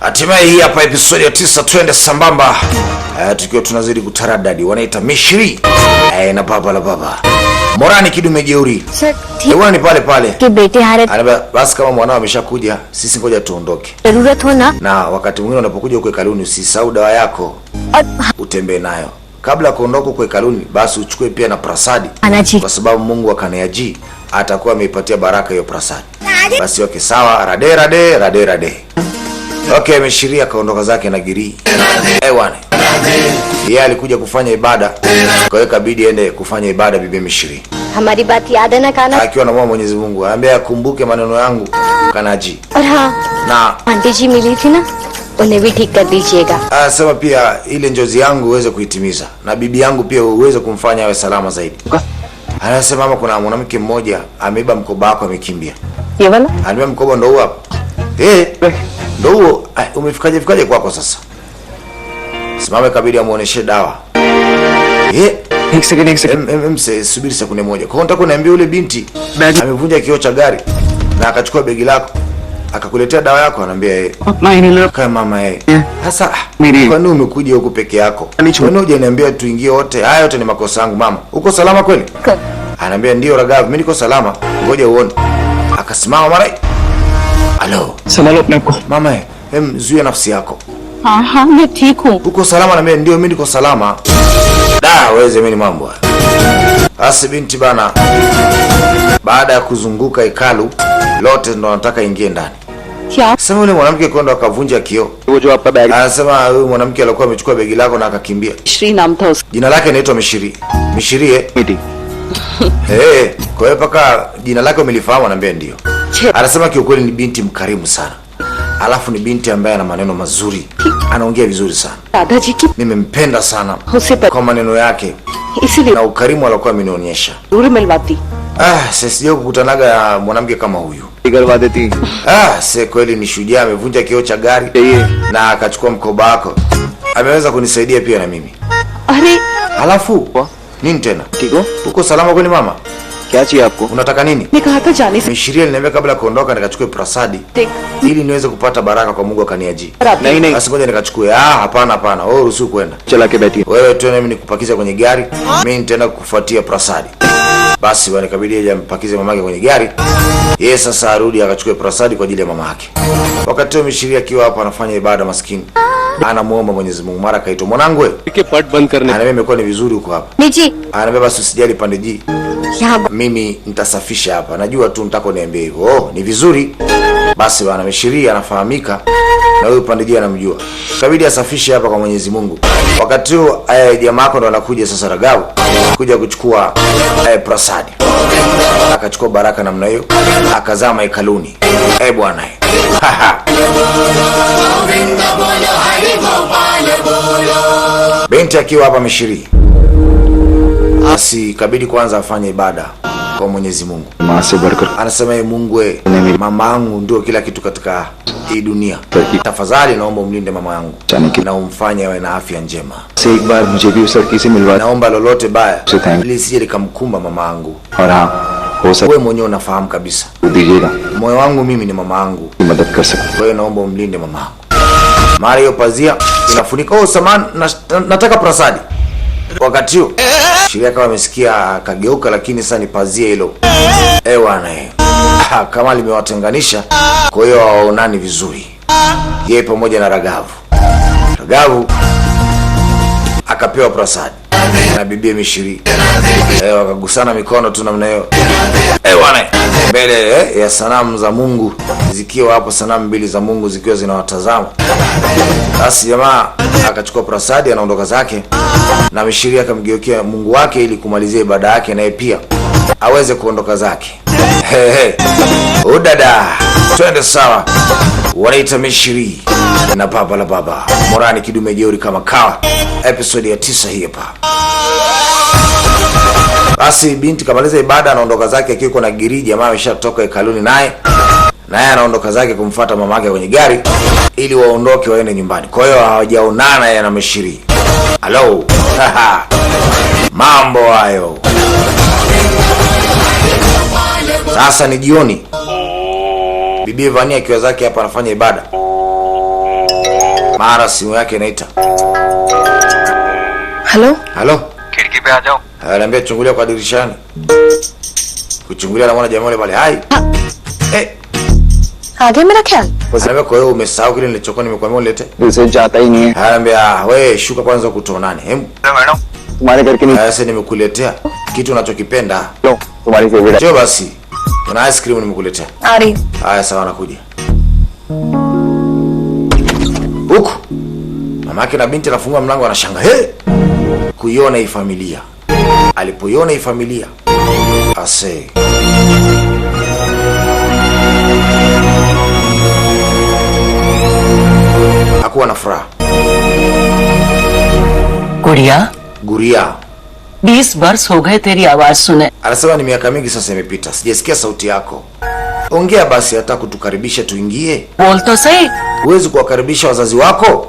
Hatimaye hii hapa episode ya 9, twende sambamba. Tukiwa tunazidi kutaradadi, wanaita Mishri na baba la baba. Morani kidume jeuri. Ewa ni pale pale. Anaba basi kama mwanao ameshakuja, sisi ngoja tuondoke. Na wakati mwingine unapokuja huko hekaluni usisahau dawa yako. Utembee nayo. Kabla kuondoka huko hekaluni, basi uchukue pia na prasadi. Kwa sababu Mungu akaneaji atakuwa ameipatia baraka hiyo prasadi. Basi okay, sawa, rade. Okay, Mishri akaondoka zake na giri. Ewane. Yeye alikuja kufanya ibada. Kwa hiyo kabidi aende kufanya ibada bibi Mishri. Hamari baat yaad hai na kana? Akiwa na Mwenyezi Mungu, anambia akumbuke maneno yangu Kanaji. Na auntie ji mili thi na, unhe bhi theek kar dijiyega. Sema pia ile njozi yangu uweze kuitimiza na bibi yangu pia uweze kumfanya awe salama zaidi. Anasema mama, kuna mwanamke mmoja ameiba mkoba wako amekimbia. Ye wala? Anambia mkoba ndo huo hapo. Ndo huo. Umefikaje kwako sasa? Simame kabidi amuoneshe dawa. एक second Subiri sekunde moja. Kwa nataka kuniambia yule binti amevunja kioo cha gari na akachukua begi lako akakuletea dawa yako, anambia kama mama sasa kwa nini umekuja huku peke yako? Kwa nini hujaniambia tuingie wote? Haya yote ni makosa yangu mama. Uko salama kweli? Anambia ndio Ragav, mimi niko salama. Ngoja uone. Akasimama mara. Alo. संभालो अपने को Mama, zuia nafsi yako. हाँ मैं ठीक हूँ. Uko salama? Na mimi ndio, mimi niko salama. Weze mimi mambo. Basi binti bana, baada ya kuzunguka hekalu lote ndo anataka ingie ndani. Sema yule mwanamke kwenda akavunja kioo. Anasema huyu mwanamke alikuwa amechukua begi lako na akakimbia. Mishri naam tha uska. Jina lake inaitwa Mishri. Mishri kwa hiyo paka jina lake umelifahamu? Anambia ndio. Anasema kiukweli ni binti mkarimu sana. Alafu ni binti ambaye ana maneno mazuri. Anaongea vizuri sana. Daadaji ki nimempenda sana kwa maneno yake na ukarimu alikuwa amenionyesha. Duri milwati. Sisi kukutanaga na mwanamke kama huyu. Sasa kweli ni shujaa, amevunja kioo cha gari na akachukua mkoba wako. Ameweza kunisaidia pia na mimi. Alafu nini tena? Uko salama kweli mama? क्या चाहिए आपको? Unataka nini? Nikaha tha jane se Mishri aliniambia kabla kuondoka nikachukue prasadi ili niweze kupata baraka kwa Mungu akaniaji. नहीं Basi ngoja nikachukue. Hapana. Wewe ruhusu kwenda. चला के बैठिए. Wewe tu mimi nikupakiza kwenye gari, mimi nitaenda kukufuatia prasadi. Basi bwana ikabidi aje ampakize mamake kwenye gari. Yeye sasa arudi akachukue prasadi kwa ajili ya mama yake. Wakati Mishri akiwa hapa anafanya ibada maskini, anamuomba Mwenyezi Mungu, mara kaitwa mwanangu wewe. के पट बंद करने. Ananiambia imekuwa ni vizuri huko hapa. Niji. Ananiambia basi usijali pande ji. Yaha Mimi nitasafisha hapa. Najua tu nitako niambie hivyo. Ni vizuri. Basi bwana Mishri anafahamika na huyu pande ji anamjua. Kabidi asafishe hapa kwa Mwenyezi Mungu. Wakati huo jamaa yako ndo anakuja sasa Ragav kuja kuchukua prasadi. Akachukua baraka namna hiyo, akazama hekaluni. Bwana. Binti akiwa hapa Mishri. Basi kabidi kwanza afanye ibada kwa Mwenyezi Mungu. Anasema Mungu mama yangu ndio kila kitu katika hii dunia. Tafadhali naomba umlinde mama yangu na umfanye awe na afya njema. Naomba lolote baya lisije likamkumba mama yangu. Wewe mwenyewe unafahamu kabisa moyo wangu mimi ni mama yangu. Kwa hiyo naomba umlinde mama yangu. Mara hiyo pazia inafunika. Samani nataka prasadi. Wakati huo Shiria kama amesikia kageuka, lakini sasa ni pazia hilo. Bwana kama limewatenganisha, kwa hiyo hawaonani vizuri. Yeye pamoja na Ragavu akapewa prasadi na bibi Mishri. Wakagusana mikono tu namna hiyo. Bwana mbele ya sanamu za Mungu, zikiwa hapo sanamu mbili za Mungu zikiwa zinawatazama. Basi jamaa akachukua prasadi anaondoka zake, na Mishri akamgeukia Mungu wake ili kumalizia ibada yake naye pia aweze kuondoka zake. Udada twende sawa. Wanaita Mishri na baba la baba. Morani kidume jeuri kama kawa. Episode ya 9 hii hapa. Basi binti kamaliza ibada anaondoka zake akiwa na giri. Jamaa ameshatoka hekaluni naye anaondoka zake kumfuata mamake kwenye gari ili waondoke waende nyumbani. Kwa hiyo hawajaonana yeye na Mishri. Hello. Mambo hayo. Sasa ni jioni. Bibi Vania akiwa zake hapa anafanya ibada. Mara simu yake inaita. Hello Halo? खिड़की पे आ जाओ. Ananiambia chungulia kwa dirishani. Kuchungulia namuona jamaa yule pale. Hai. आ गया मेरा ख्याल. Ananiambia kwa hiyo umesahau kile nilichokuwa nimekuambia ulete? उसे जाता ही नहीं है. Ananiambia wewe shuka kwanza kutonane. Madam तुम्हारे घर के नहीं. Sasa nimekuletea kitu unachokipenda. लो तुम्हारी favourite. Njoo basi. Kuna ice cream nimekuletea. आ रही. Haya sawa nakuja. Huku. Mama yake na binti anafungua mlango anashanga. Kuiona hii familia. Alipoiona hii familia. Ase. Hakuwa na furaha. गुड़िया Guria. 20 वर्ष हो गए तेरी आवाज सुने. Anasema ni miaka mingi sasa imepita. Sijasikia sauti yako. Ongea basi hata kutukaribisha tuingie. बोल तो सही. Huwezi kuwakaribisha wazazi wako?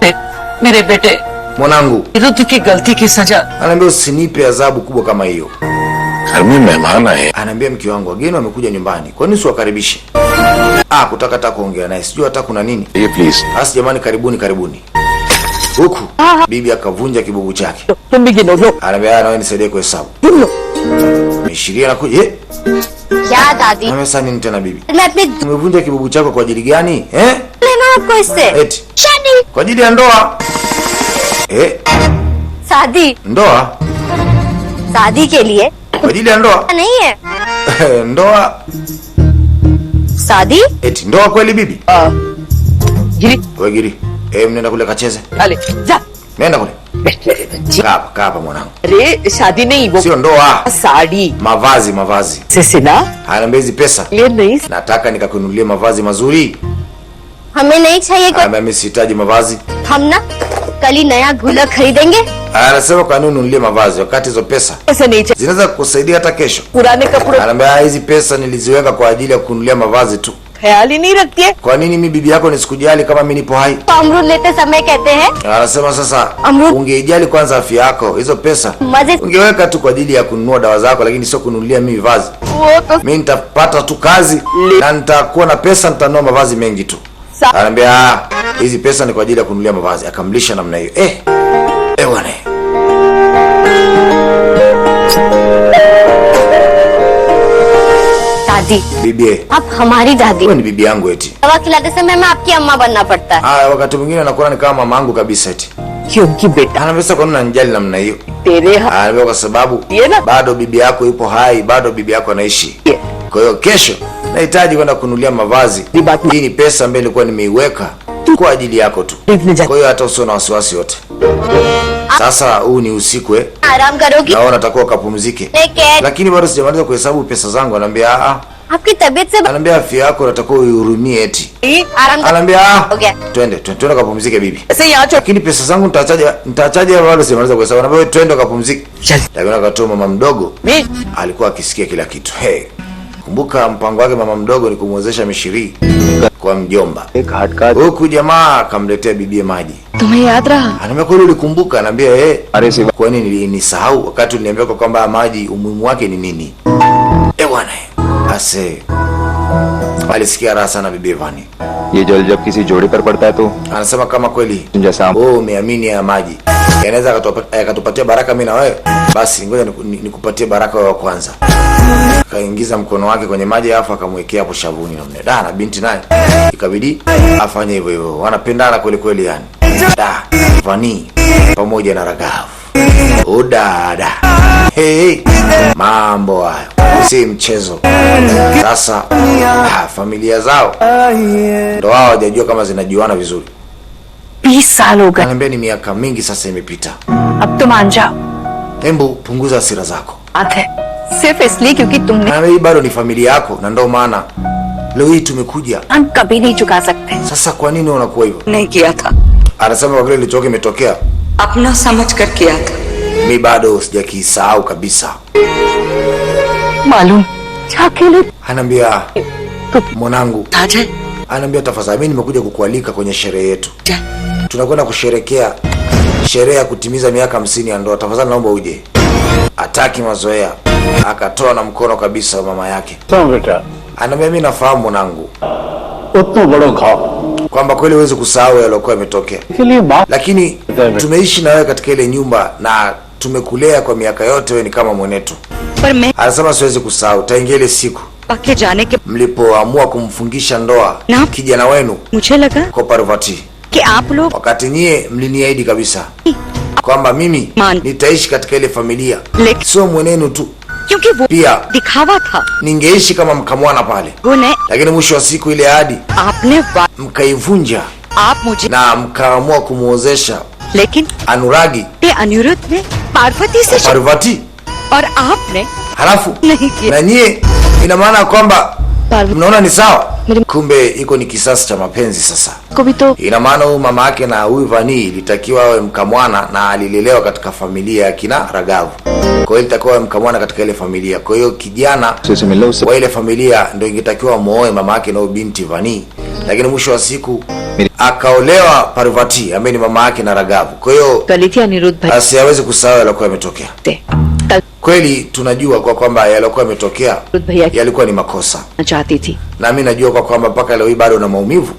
मेरे बेटे Mwanangu, रुद्र की गलती की सजा. anaambia usinipe adhabu kubwa kama hiyo. घर में मेहमान आए. Anaambia mke wangu wageni wamekuja nyumbani. Kwa nini usiwakaribishe? Kutaka hata kuongea naye. Sijui hata kuna nini. ये please. Basi jamani karibuni karibuni. Huku bibi akavunja kibubu chake. तुम भी गिनो लो. Anaambia na wewe nisaidie kuhesabu. 20 anakuja. क्या दादी? Anaambia sasa nini tena bibi? मैं अपने Umevunja kibubu chako kwa ajili gani? लेना आपको इससे. Eti शादी. kwa ajili ya ndoa. शादी. Ndoa? शादी के लिए Kwa ajili ya ndoa? नहीं है. Ndoa? शादी. Eti ndoa kweli bibi? गिरी Wewe Giri, mnenda kule kacheze. अले जा. Nenda kule. मेरे बच्चे. Kaa hapa mwanangu. अरे शादी नहीं वो Sio ndoa. साड़ी Mavazi. से सिना Anaambia hizi pesa. ये नहीं. Nataka nikakununulie mavazi mazuri. हमें नहीं चाहिए कोई. Anaambia mimi sihitaji mavazi. हम ना कल ही नया गुलक खरीदेंगे. Anasema kwa nini ununulie mavazi wakati hizo pesa ऐसे नहीं चाहिए. zinaweza kukusaidia hata kesho. पुराने कपड़ों Anaambia hizi pesa niliziweka kwa ajili ya kununulia mavazi tu. ख्याल ही नहीं रखती है. Kwa nini mimi bibi yako nisikujali kama mimi nipo hai? तो अमरूद लेते समय कहते हैं Anasema sasa Amru- ungeijali kwanza afya yako. Hizo pesa मजे. ungeweka tu kwa ajili ya kununua dawa zako, lakini sio kununulia mimi vazi. वो तो Mimi nitapata tu kazi na nitakuwa na pesa, nitanunua mavazi mengi tu. Sa- Anambia hizi pesa ni kwa ajili ya kununulia mavazi. Akamlisha namna hiyo. Bwana. दादी. Bibi, आप हमारी दादी. wewe ni bibi yangu eti. दवा खिलाते समय मैं आपकी अम्मा बनना पड़ता है. Wakati mwingine anakuwa ni kama mamangu kabisa eti. क्योंकि बेटा Anambia sasa kwa nini unanijali namna hiyo? तेरे हाथ Anambia kwa sababu ये ना bado bibi yako yupo hai, bado bibi yako anaishi. ये Kwa hiyo kesho nahitaji kwenda kununulia mavazi. Ribaki. Hii ni pesa ambayo nilikuwa nimeiweka kwa ajili yako tu. देखने जा. Kwa hiyo hata usio na wasiwasi yote. Sasa huu ni usiku आराम करोगी. naona utakuwa ukapumzike. लेकिन Lakini bado sijamaliza kuhesabu pesa zangu. Anambia आपकी तबीयत से anambia afya yako unatakiwa uihurumie eti. आराम कर. Anambia Okay. twende kapumzike bibi. ऐसे यहाँ चो. Lakini pesa zangu nitachaje bado sijamaliza kuhesabu. Anambia wewe twende kapumzike. चल. Lakini akatoa mama mdogo मैं alikuwa akisikia kila kitu. Kumbuka mpango wake mama mdogo ni kumwezesha Mishiri kwa mjomba. एक घाट का. Huku jamaa akamletea bibie maji. तुम्हें याद रहा. Anaambia kweli ulikumbuka? Anaambia अरे सिवा. kwa nini nilisahau wakati uliniambia kwamba maji umuhimu wake ni nini? Bwana. Ase. Alisikia raha sana bibi Vani. ये जल जब किसी जोड़े पर पड़ता है तो Anasema kama kweli जैसा wewe umeamini ya maji yanaweza akatupatia baraka mimi na wewe, basi ngoja nikupatie baraka wewe wa kwanza. Akaingiza mkono wake kwenye maji afu akamwekea hapo shavuni na mneda na binti naye ikabidi afanye hivyo hivyo. Wanapendana kweli kweli yani. Da, Vani pamoja na Ragav. Udada. Hey, mambo hayo si mchezo. Sasa familia zao ndo wao hawajajua kama zinajuana vizuri. 20 साल हो गए. Ananiambia ni miaka mingi sasa imepita. अब तो मान जाओ. Hebu punguza hasira zako. बात है सिर्फ इसलिए क्योंकि तुमने Ananiambia hii bado ni familia yako na ndio maana leo hii tumekuja. हम कभी नहीं चुका सकते. Sasa kwa nini unakuwa hivyo? नहीं किया था. Anasema kwa kile kilichokuwa kimetokea अपना समझ कर किया था. mimi bado sijakisahau kabisa. मालूम अकेले Ananiambia mwanangu, ताजे ananiambia tafadhali mimi nimekuja kukualika kwenye sherehe yetu. जा. Tunakwenda kusherekea sherehe ya kutimiza miaka 50 ya ndoa. Tafadhali naomba uje. Hataki mazoea. Akatoa na mkono kabisa mama yake. तो बेटा Ananiambia mimi nafahamu mwanangu. उतना बड़ो खाओ. kwamba kweli huwezi kusahau yaliokuwa yametokea, lakini tumeishi na wewe katika ile nyumba na tumekulea kwa miaka yote, wewe ni kama mwenetu. पर मैं Anasema siwezi kusahau tangia ile siku पाके जाने के mlipoamua kumfungisha ndoa Na? kijana wenu मुझे लगा kwa Parvati. कि आप लोग Wakati nyie mliniahidi kabisa kwamba mimi Man. nitaishi katika ile familia, Lek- sio mwenenu tu, क्योंकि वो pia दिखावा था ningeishi kama mkamwana pale, वो ने lakini mwisho wa siku ile ahadi आपने mkaivunja आप मुझे na mkaamua kumuozesha लेकिन Anuragi ते अनिरुद्ध ने पार्वती से kwa Parvati, और आपने halafu नहीं किया na nyie, ina maana kwamba Parvati mnaona ni sawa, kumbe iko ni kisasi cha mapenzi. Sasa को भी तो ina maana huyu mama yake na huyu Vani ilitakiwa awe mkamwana na alilelewa katika familia ya kina Ragavu, kwa hiyo ilitakiwa awe mkamwana katika ile familia. Kwa hiyo kijana से मिलना उससे wa ile familia ndio ingetakiwa muoe mama yake na huyu binti Vani, lakini mwisho wa siku akaolewa Parvati ambaye ni mama yake na Ragavu. Kwa hiyo गली थी अनिरुद्ध भाई asiwezi kusahau yaliokuwa yametokea. से कल Kweli tunajua kwa kwamba yaliokuwa yametokea भैया yalikuwa ni makosa, चाहती थी na mimi najua kwa kwamba mpaka leo hii bado una maumivu,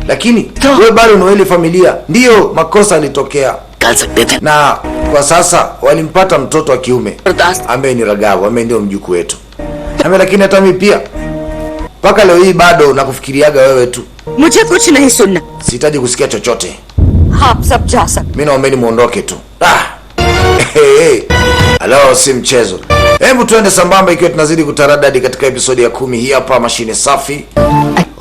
lakini wewe bado una ile familia. Ndiyo, makosa yalitokea कर सकते थे na kwa sasa walimpata mtoto wa kiume बर्दाश्त ambaye ni Ragavu ambaye ndio mjukuu wetu ambaye, lakini hata mimi pia mpaka leo hii bado nakufikiriaga wewe tu, मुझे कुछ नहीं सुनना sihitaji kusikia chochote. आप सब जा सकते Mimi naombeni muondoke tu. Hello, si mchezo. Hebu tuende sambamba ikiwa tunazidi kutaradadi katika episodi ya 10. Hii hapa mashine safi.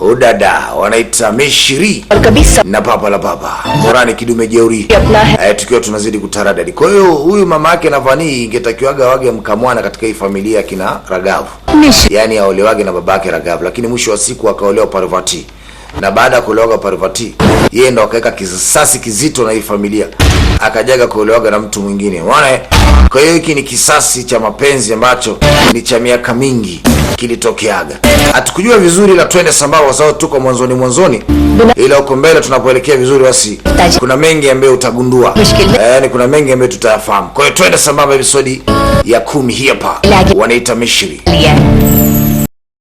Udada wanaita Mishri और कभी सब na papa la baba Morani kidume jeuri. अपना है Tukiwa tunazidi kutaradadi. Kwa hiyo huyu mama yake na Vani ingetakiwaga wage mkamwana katika hii familia kina Ragavu. Yaani aolewage na babake Ragavu, lakini mwisho wa siku akaolewa Parvati. Na baada ya kuolewa Parvati, yeye ndo akaweka kisasi kizito na hii familia. Akajaga kuolewaga na mtu mwingine. Unaona? Kwa hiyo hiki ni kisasi cha mapenzi ambacho ni cha miaka mingi kilitokeaga. Hatukujua vizuri, la twende sambamba kwa sababu tuko mwanzoni. Ila huko mbele tunapoelekea vizuri basi kuna mengi ambayo utagundua. Yaani kuna mengi ambayo tutayafahamu. Kwa hiyo twende sambamba episodi ya 10 hii hapa. Wanaita Mishri. लिया